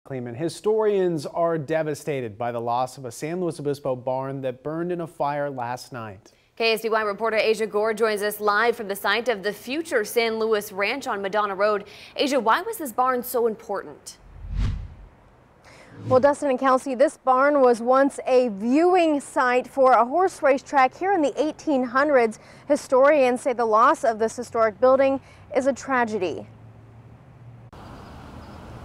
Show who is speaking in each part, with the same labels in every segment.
Speaker 1: Kleeman, historians are devastated by the loss of a San Luis Obispo barn that burned in a fire last night.
Speaker 2: KSBY reporter Asia Gore joins us live from the site of the future San Luis Ranch on Madonna Road. Asia, why was this barn so important?
Speaker 3: Well, Dustin and Kelsey, this barn was once a viewing site for a horse racetrack here in the 1800s. Historians say the loss of this historic building is a tragedy.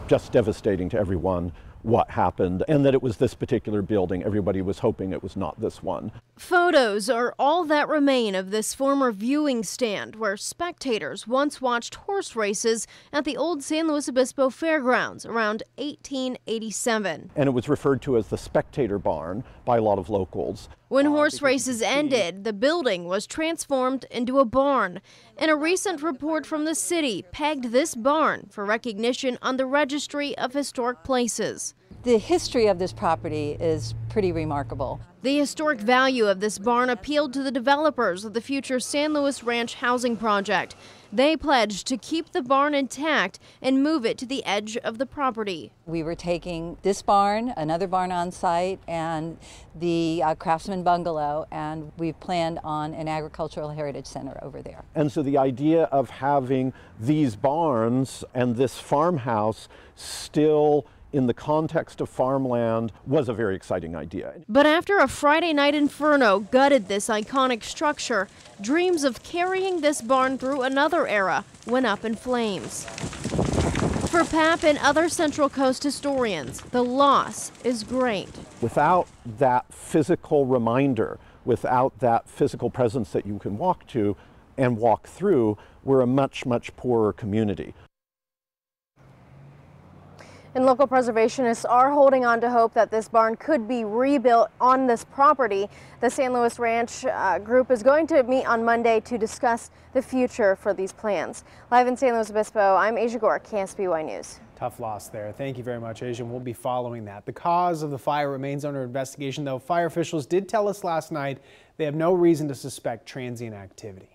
Speaker 4: Just devastating to everyone what happened, and that it was this particular building. Everybody was hoping it was not this one.
Speaker 5: Photos are all that remain of this former viewing stand where spectators once watched horse races at the old San Luis Obispo Fairgrounds around 1887.
Speaker 4: And it was referred to as the spectator barn by a lot of locals.
Speaker 5: When horse races ended, the building was transformed into a barn. And a recent report from the city pegged this barn for recognition on the Registry of Historic Places.
Speaker 6: The history of this property is pretty remarkable.
Speaker 5: The historic value of this barn appealed to the developers of the future San Luis Ranch housing project. They pledged to keep the barn intact and move it to the edge of the property.
Speaker 6: We were taking this barn, another barn on site, and the Craftsman Bungalow, and we've planned on an agricultural heritage center over there.
Speaker 4: And so the idea of having these barns and this farmhouse still in the context of farmland was a very exciting idea.
Speaker 5: But after a Friday night inferno gutted this iconic structure, dreams of carrying this barn through another era went up in flames. For Pap and other Central Coast historians, the loss is great.
Speaker 4: Without that physical reminder, without that physical presence that you can walk to and walk through, we're a much, much poorer community.
Speaker 3: And local preservationists are holding on to hope that this barn could be rebuilt on this property. The San Luis Ranch group is going to meet on Monday to discuss the future for these plans. Live in San Luis Obispo, I'm Asia Gore, KSBY News.
Speaker 1: Tough loss there. Thank you very much, Asia. We'll be following that. The cause of the fire remains under investigation, though fire officials did tell us last night they have no reason to suspect transient activity.